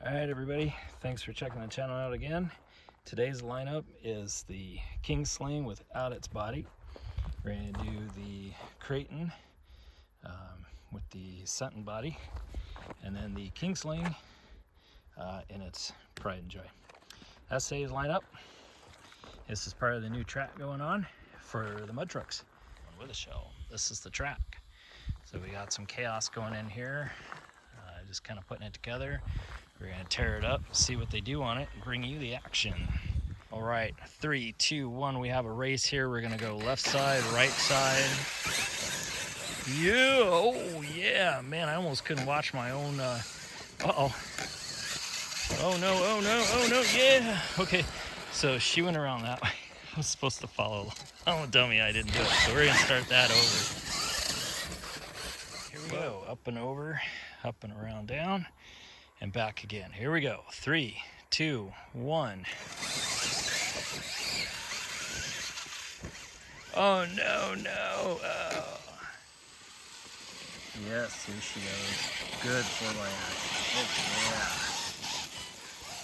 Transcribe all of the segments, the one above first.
Alright everybody, thanks for checking the channel out again. Today's lineup is the King Sling without its body. We're going to do the Creighton with the Sutton body, and then the King Sling in its Pride and Joy. That's today's lineup. This is part of the new track going on for the mud trucks with a shell. This is the track. So we got some chaos going in here, just kind of putting it together. We're gonna tear it up, see what they do on it, and bring you the action. All right, 3, 2, 1, we have a race here. We're gonna go left side, right side. Yeah, oh yeah, man, I almost couldn't watch my own, uh-oh. Oh no, oh no, oh no, yeah. Okay, so she went around that way. I was supposed to follow. I'm a dummy, I didn't do it. So we're gonna start that over. Here we go, up and over, up and around, down. And back again. Here we go. 3, 2, 1. Oh no, no. Oh. Yes, here she goes. Good four-way action. Oh,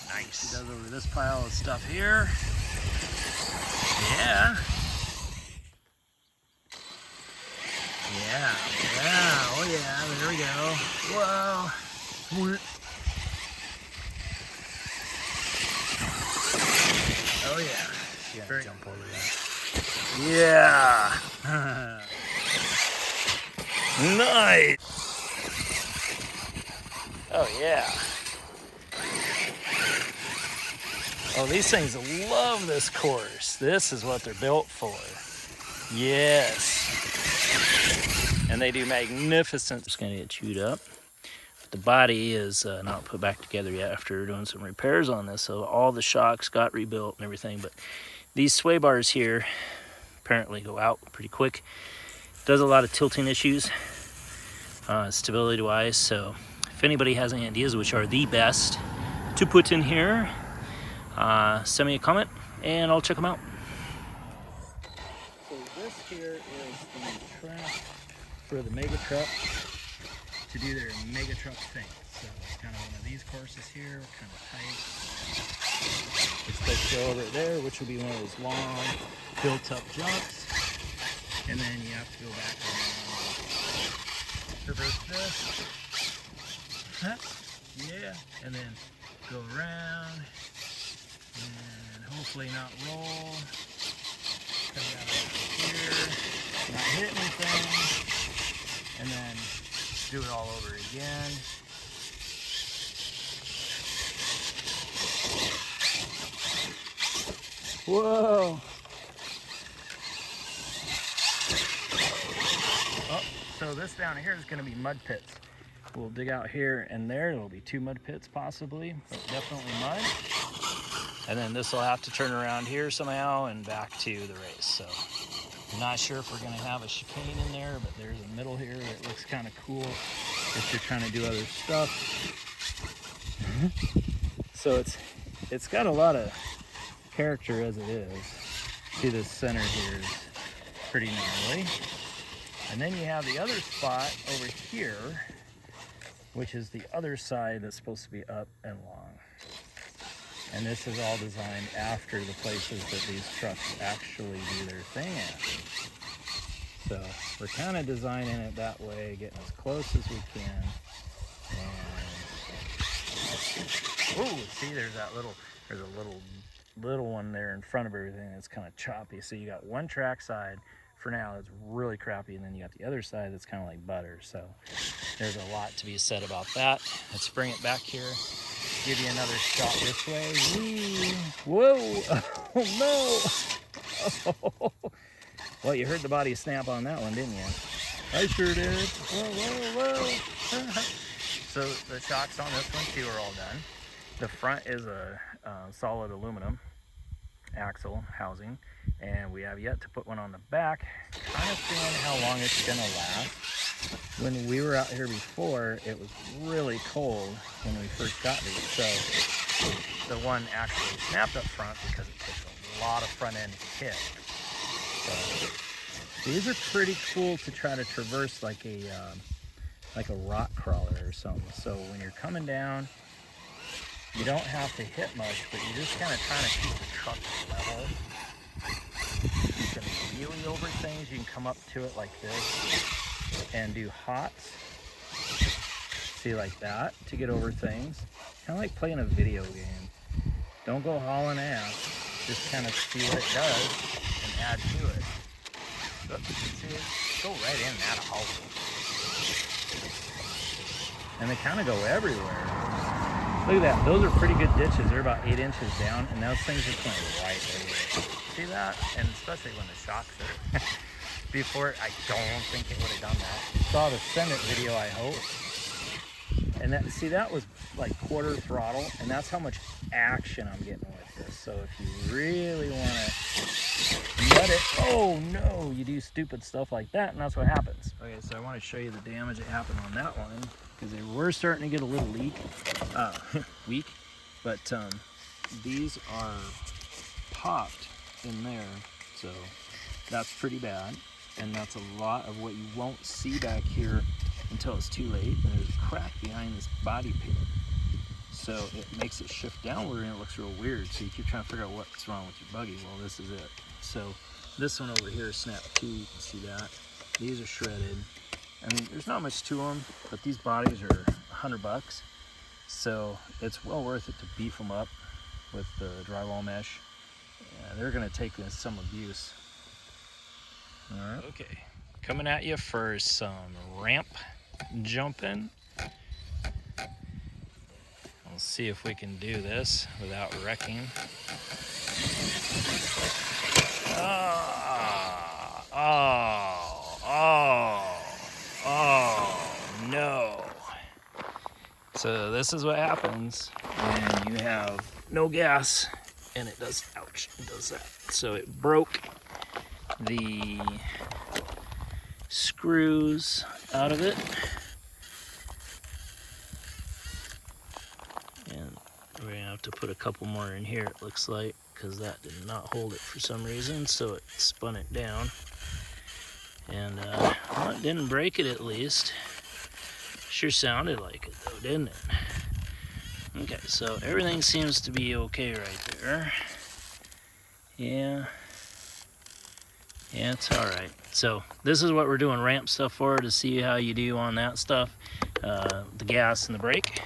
yeah. Nice. She does over this pile of stuff here. Yeah. Yeah, yeah. Oh yeah, there we go. Whoa. Oh yeah. You gotta jump over that. Yeah. Nice. Oh yeah. Oh, these things love this course. This is what they're built for. Yes. And they do magnificent. Just gonna get chewed up. The body is not put back together yet after doing some repairs on this, so all the shocks got rebuilt and everything, but these sway bars here apparently go out pretty quick. Does a lot of tilting issues stability wise, so if anybody has any ideas which are the best to put in here, send me a comment and I'll check them out. So this here is the track for the mega truck to do their mega truck thing. So it's kind of one of these courses here, kind of tight. It's supposed to go over there, which will be one of those long built up jumps. And then you have to go back around, traverse this. Yeah, and then go around and hopefully not roll. Come down here, not hit anything, and then do it all over again. Whoa! Oh, so this down here is going to be mud pits. We'll dig out here and there. There'll be 2 mud pits possibly, but definitely mud. And then this will have to turn around here somehow and back to the race. So I'm not sure if we're going to have a chicane in there, but there's a middle here that looks kind of cool if you're trying to do other stuff. So it's got a lot of character as it is. See, this center here is pretty gnarly. And then you have the other spot over here, which is the other side that's supposed to be up and long. And this is all designed after the places that these trucks actually do their thing at. So we're kind of designing it that way, getting as close as we can. And ooh, see, there's a little one there in front of everything that's kind of choppy. So you got one track side for now that's really crappy, and then you got the other side that's kind of like butter. So there's a lot to be said about that. Let's bring it back here. Give you another shot this way. Whee! Whoa! Oh no! Oh. Well, you heard the body snap on that one, didn't you? I sure did. Whoa, whoa, whoa! So the shocks on this one too are all done. The front is a solid aluminum axle housing, and we have yet to put one on the back. Kind of seeing how long it's gonna last. When we were out here before, it was really cold when we first got these, so the one actually snapped up front because it takes a lot of front end hit. So these are pretty cool to try to traverse like a rock crawler or something. So when you're coming down, You don't have to hit much, but you're just kind of trying to keep the truck level. You can wheelie over things. You can come up to it like this and do hots. See, like that, to get over things. Kind of like playing a video game. Don't go hauling ass. Just kind of see what it does and add to it. So, see, go right in that hole. And they kind of go everywhere. Look at that. Those are pretty good ditches. They're about 8 inches down, and those things just went right over. See that? And especially when the shocks are before, I don't think it would have done that. You saw the Send It video, I hope. And that, see, that was like quarter throttle, and that's how much action I'm getting with this. So if you really want to let it, oh no, you do stupid stuff like that, and that's what happens. Okay, so I want to show you the damage that happened on that one, because they were starting to get a little weak, but these are popped in there, so that's pretty bad, and that's a lot of what you won't see back here until it's too late. And there's a crack behind this body pin, so it makes it shift downward and it looks real weird, so you keep trying to figure out what's wrong with your buggy. Well, this is it. So this one over here snapped too, you can see that. These are shredded. I mean, there's not much to them, but these bodies are $100, so it's well worth it to beef them up with the drywall mesh. Yeah, they're gonna take some abuse. All right. Okay, coming at you for some ramp jumping. We'll see if we can do this without wrecking. Oh, no. So this is what happens when you have no gas and it does, ouch, it does that. So it broke the screws out of it. And we're gonna have to put a couple more in here, it looks like, because that did not hold it for some reason, so it spun it down. And well, it didn't break it, at least. Sure sounded like it though, didn't it? Okay, so everything seems to be okay right there. Yeah, it's all right. So this is what we're doing ramp stuff for, to see how you do on that stuff, the gas and the brake.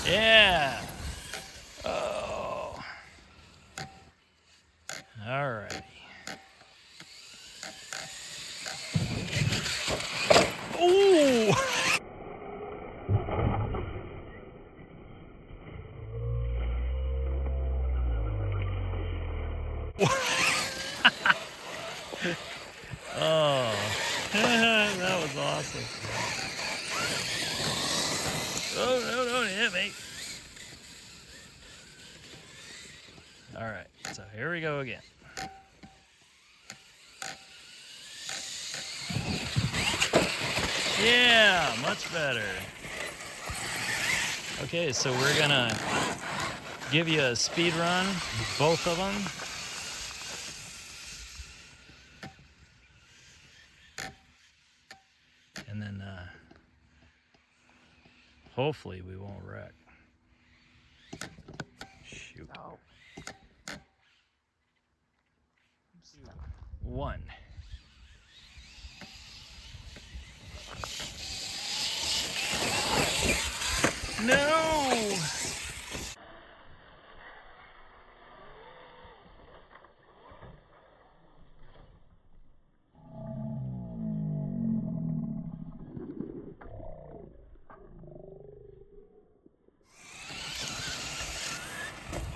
Yeah. Oh. All right. Ooh. Oh, that was awesome. Oh, no, don't hit me. All right, so here we go again. Yeah, much better. Okay, so we're gonna give you a speed run, both of them. And then hopefully we won't wreck. Shoot. Oh. 1. No!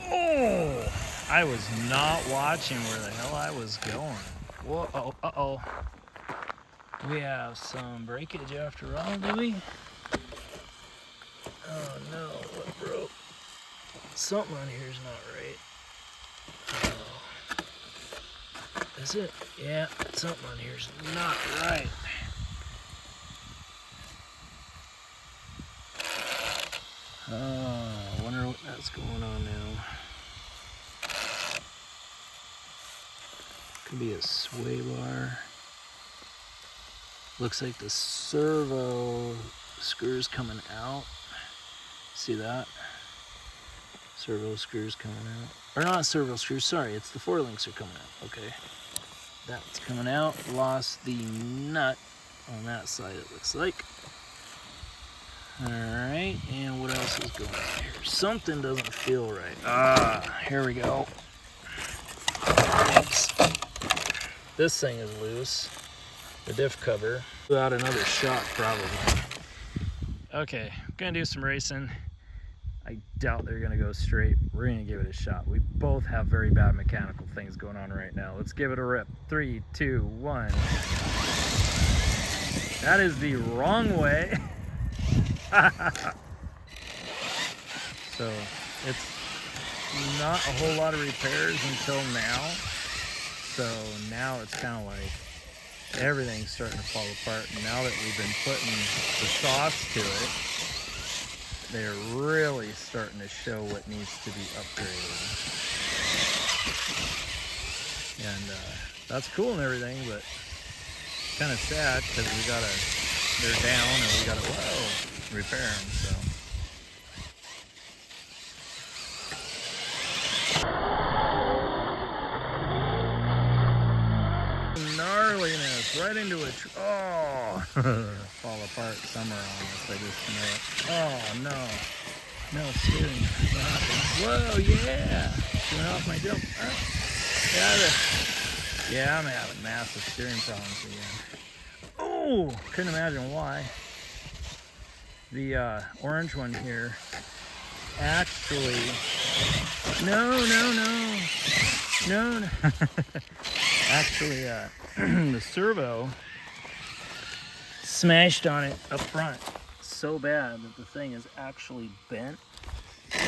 Oh! I was not watching where the hell I was going. Whoa, uh-oh. We have some breakage after all, do we? Oh no, what broke? Something on here is not right. Oh. Is it? Yeah, something on here is not right. Oh, I wonder what that's going on now. Could be a sway bar. Looks like the servo screws coming out. See that? Servo screws coming out. Or not servo screws, sorry, it's the 4 links are coming out. Okay. That's coming out. Lost the nut on that side, it looks like. Alright, and what else is going on here? Something doesn't feel right. Ah, here we go. Oops. This thing is loose. The diff cover. Without another shot, probably. Okay, I'm gonna do some racing. I doubt they're gonna go straight. We're gonna give it a shot. We both have very bad mechanical things going on right now. Let's give it a rip. 3, 2, 1. That is the wrong way. So it's not a whole lot of repairs until now. So now it's kind of like everything's starting to fall apart. And now that we've been putting the sauce to it, they're really starting to show what needs to be upgraded. And that's cool and everything, but kind of sad because they're down and we gotta, repair them, so. Gnarliness, right into a fall apart somewhere on this, I just know it. Oh no, no steering. Whoa, yeah, went off my jump. Yeah, I'm having massive steering problems again. Oh, couldn't imagine why. The orange one here actually, no. Actually, the servo smashed on it up front so bad that the thing is actually bent. So,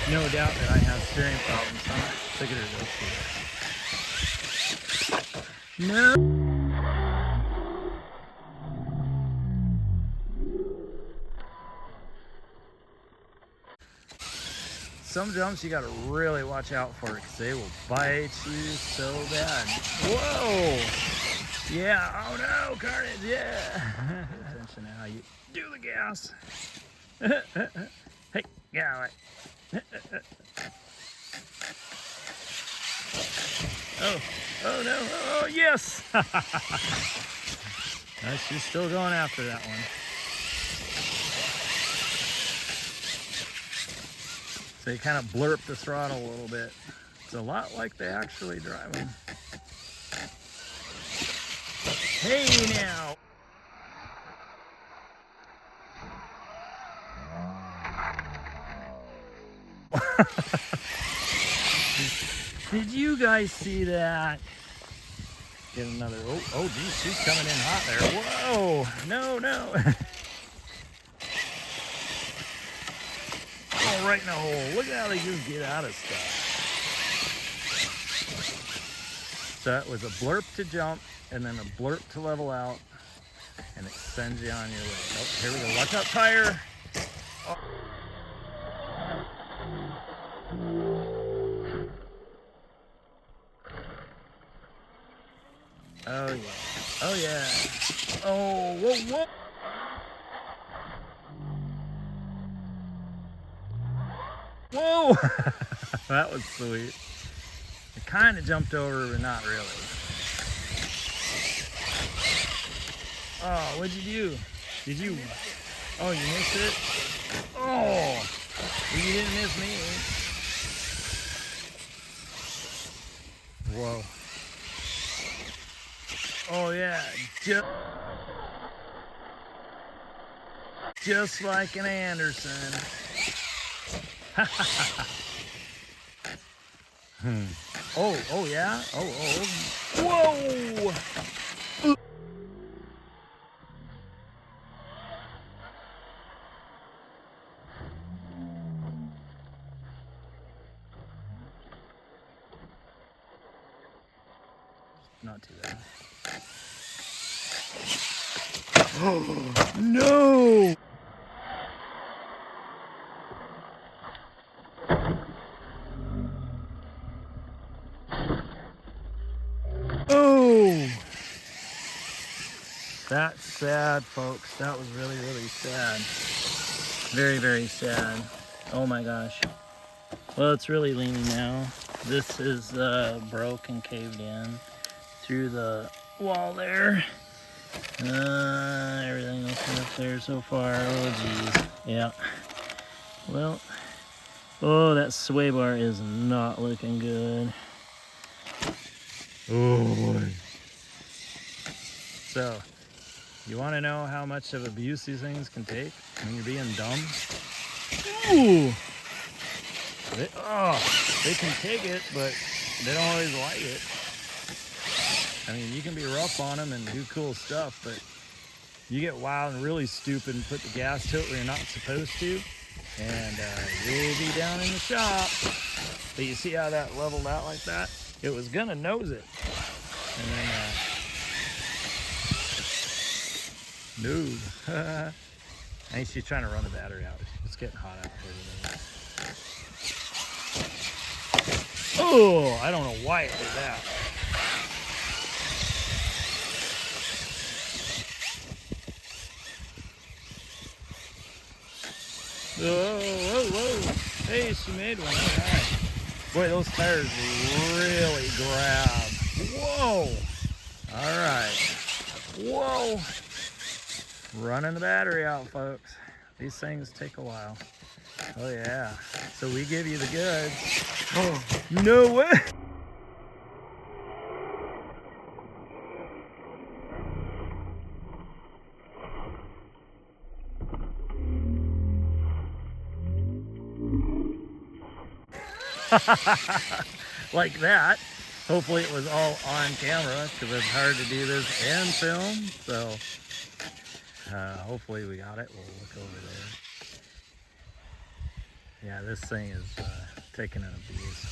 no doubt that I have steering problems. I'm figured it out. No. Some jumps you gotta really watch out for because they will bite you so bad. Whoa! Yeah, oh no, carnage, yeah! Pay attention to how you do the gas. Hey, yeah, oh no, oh yes! She's still going after that one. So you kind of blurp the throttle a little bit. It's a lot like they actually drive them. Hey now! Did you guys see that? Get another, oh geez, she's coming in hot there. Whoa, no. Oh, right in the hole. Look at how they just get out of stuff. So that was a blurp to jump, and then a blurp to level out, and it sends you on your way. Oh, here we go. Watch out, tire. Oh. Oh yeah. Oh yeah. Oh, whoa. Whoa! That was sweet. It kind of jumped over, but not really. Oh, what'd you do? Did you? Oh, you missed it? Oh! Well, you didn't miss me. Whoa. Oh, yeah. Just like an Anderson. Oh yeah. Oh. Whoa. Not too bad. Oh no. Oh! That's sad, folks. That was really, really sad. Very, very sad. Oh my gosh. Well, it's really leaning now. This is broke and caved in through the wall there. Everything okay up there so far. Oh geez. Yeah. Well, oh, that sway bar is not looking good. Oh boy. So, you want to know how much of abuse these things can take when you're being dumb? Ooh! They can take it, but they don't always like it. I mean, you can be rough on them and do cool stuff, but you get wild and really stupid and put the gas to it where you're not supposed to, and you'll be down in the shop. But you see how that leveled out like that? It was gonna nose it. And then, no. I think she's trying to run the battery out. It's getting hot out here today. Oh, I don't know why it did that. Whoa. Hey, she made one. All right. Boy, those tires really grab. Whoa. All right. Whoa. Running the battery out, folks. These things take a while. Oh, yeah. So we give you the goods. Oh, no way. Like that. Hopefully it was all on camera because it's hard to do this and film. So hopefully we got it. We'll look over there. Yeah, this thing is taking an abuse.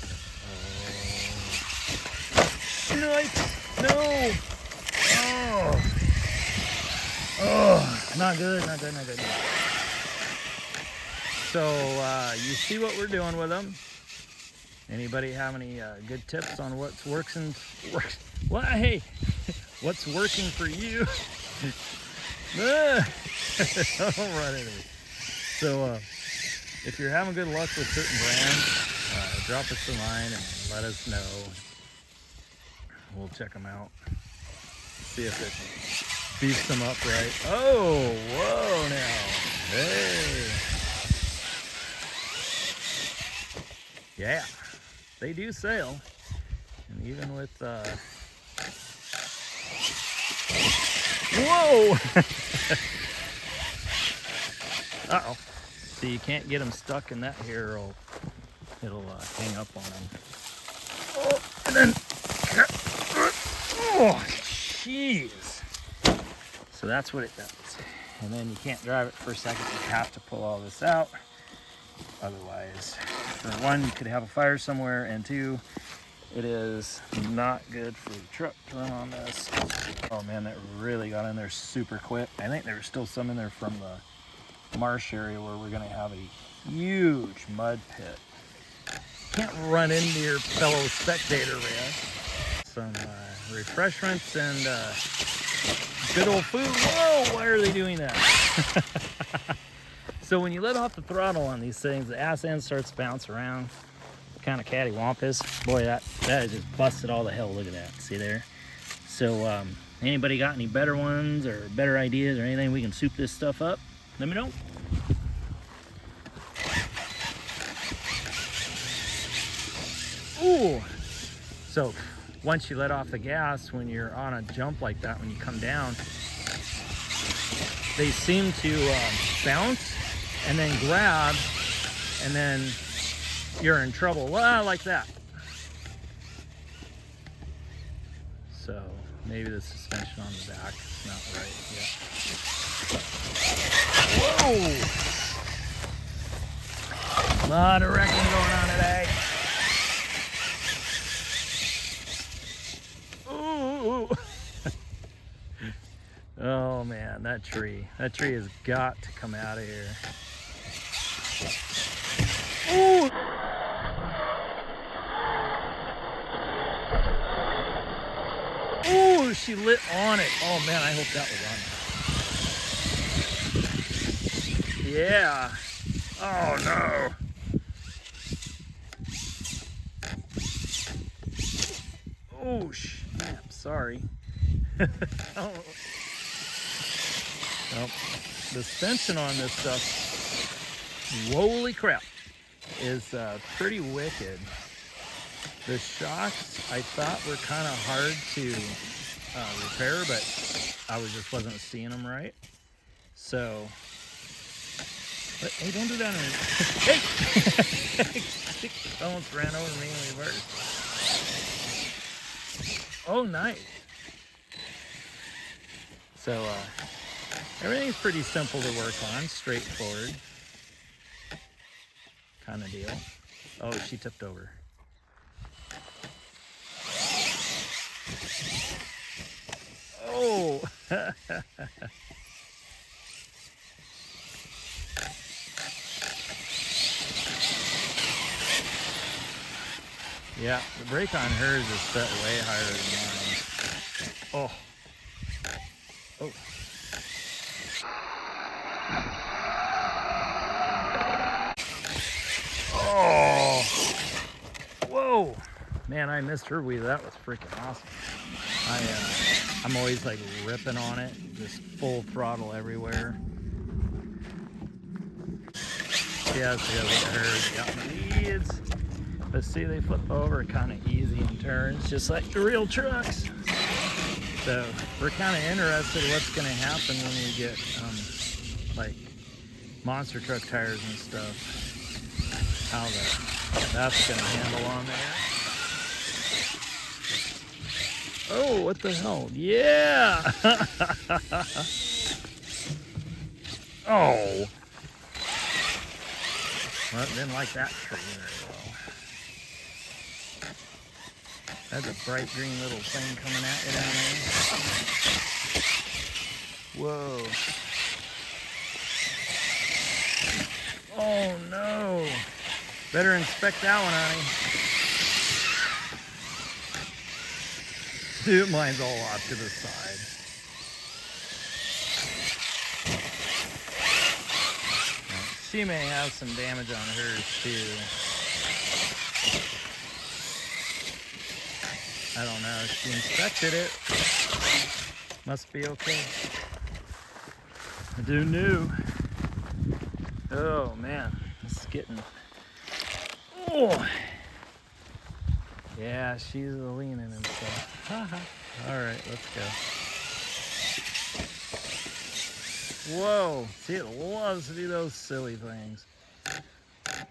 Oh. No! Oh, not good. So you see what we're doing with them. Anybody have any good tips on what's working? Hey, what's working for you? Don't run into me. So if you're having good luck with certain brands, drop us a line and let us know. We'll check them out. See if it beefs them up right. Oh, whoa now. Hey. Yeah, they do sail. And even with, whoa! Uh-oh. So you can't get them stuck in that here, or it'll hang up on them. Oh, and then, oh, jeez. So that's what it does. And then you can't drive it for a second. You have to pull all this out. Otherwise, for one, you could have a fire somewhere, and two, it is not good for the truck to run on this. Oh man, that really got in there super quick. I think there was still some in there from the marsh area where we're gonna have a huge mud pit. Can't run into your fellow spectator, man. Some refreshments and good old food. Whoa, why are they doing that? So when you let off the throttle on these things, the ass end starts to bounce around, kind of cattywampus. Boy, that just busted all the hell. Look at that. See there? So anybody got any better ones or better ideas or anything we can soup this stuff up? Let me know. Ooh. So once you let off the gas, when you're on a jump like that, when you come down, they seem to bounce and then grab, and then you're in trouble. Well, like that. So maybe the suspension on the back is not right yet. Whoa! A lot of wrecking going on today. Ooh! Oh man, that tree has got to come out of here. Ooh! Ooh, she lit on it. Oh man, I hope that was on there. Yeah. Oh no. Oh snap, sorry. Oh. Well, the suspension on this stuff, holy crap, is pretty wicked. The shocks I thought were kind of hard to repair, but I just wasn't seeing them right. So, but, hey, don't do that on me. Hey! Almost ran over me in reverse. Oh, nice. So, everything's pretty simple to work on, straightforward kind of deal. Oh, she tipped over. Oh! Yeah, the brake on hers is set way higher than mine. Oh. Oh. Oh. Whoa. Man, I missed her wheel. That was freaking awesome. I'm always like ripping on it, just full throttle everywhere. Yeah, so look at her, got in the weeds. But see, they flip over kind of easy in turns, just like the real trucks. So we're kind of interested what's going to happen when we get like monster truck tires and stuff. How that's going to handle on there. Oh, what the hell? Yeah! Oh! Well, didn't like that tree very well. That's a bright green little thing coming at you down there. Whoa. Oh no. Better inspect that one, honey. Dude, mine's all off to the side. She may have some damage on hers too. I don't know. She inspected it. Must be okay. I do know. Oh man, it's getting. Oh. Yeah, she's leaning and stuff. All right, let's go. Whoa, see, it loves to do those silly things.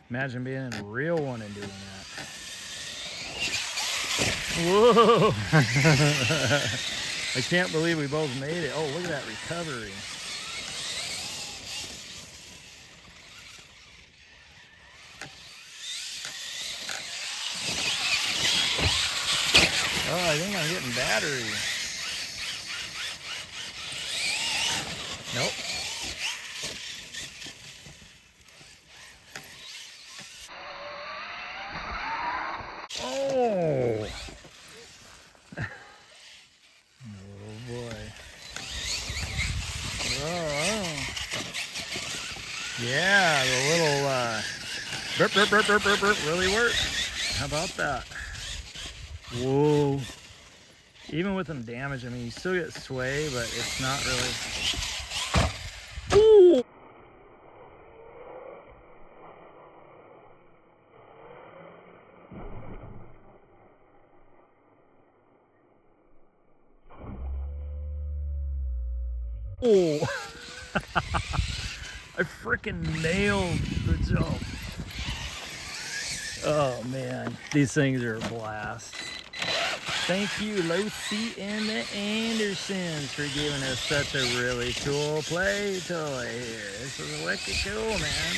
Imagine being in a real one and doing that. Whoa! I can't believe we both made it. Oh, look at that recovery. Oh, I think I'm getting battery. Nope. Oh! Oh boy. Oh. Yeah, the little burp, burp, burp, burp, burp, burp really worked. How about that? Whoa. Even with them damaged, I mean, you still get sway, but it's not really. Ooh. Oh. I freaking nailed the jump. Oh man, these things are a blast. Thank you, Losi and the Andersons, for giving us such a really cool play toy here. This is wicked cool, man.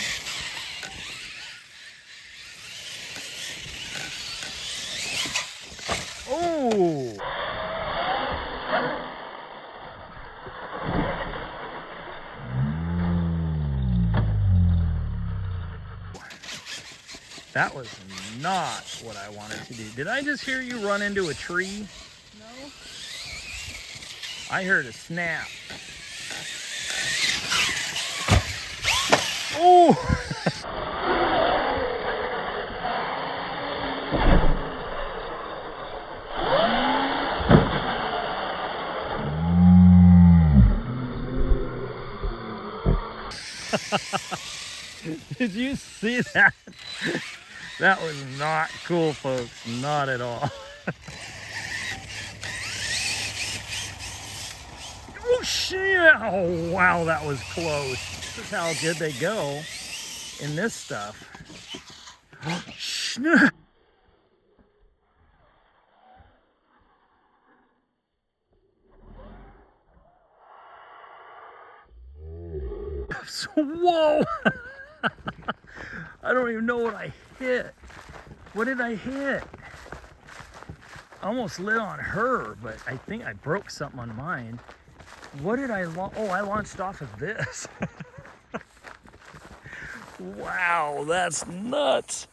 Oh! That was not what I wanted to do. Did I just hear you run into a tree? No. I heard a snap. Did you see that? That was not cool, folks. Not at all. Oh, shit. Oh, wow, that was close. This is how good they go in this stuff. Whoa! I don't even know what I hit. What did I hit? I almost lit on her, but I think I broke something on mine. What did I launch? Oh, I launched off of this. Wow, that's nuts.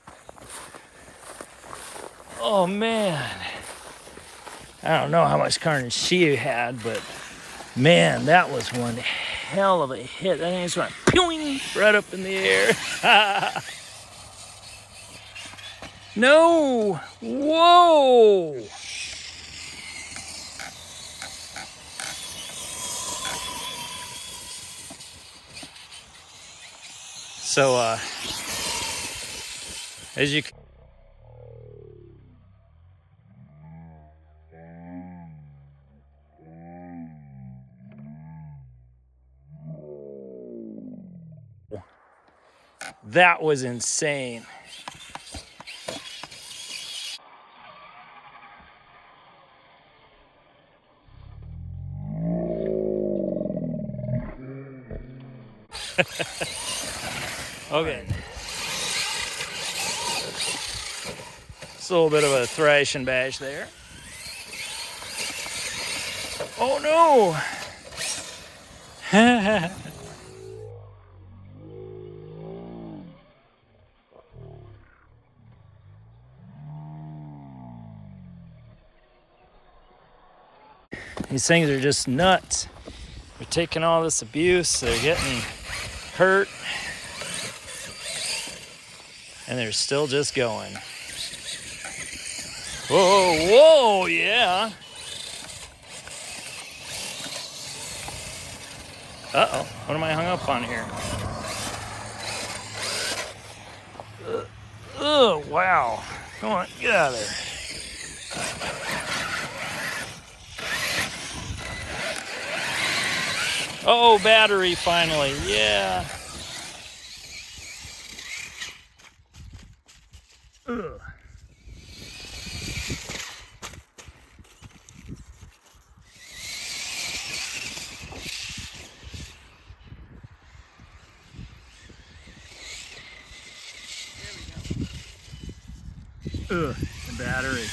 Oh, man. I don't know how much carnage she had, but man, that was one hell of a hit. That thing just went pew right up in the air. No! Whoa! So, as you that was insane. Okay. It's a little bit of a thrash and bash there. Oh no! These things are just nuts. They're taking all this abuse, they're getting hurt, and they're still just going. Whoa, whoa, yeah. Uh-oh, what am I hung up on here? Oh, wow. Come on, get out of there. Oh, battery finally, yeah. Ugh. Ugh, the battery.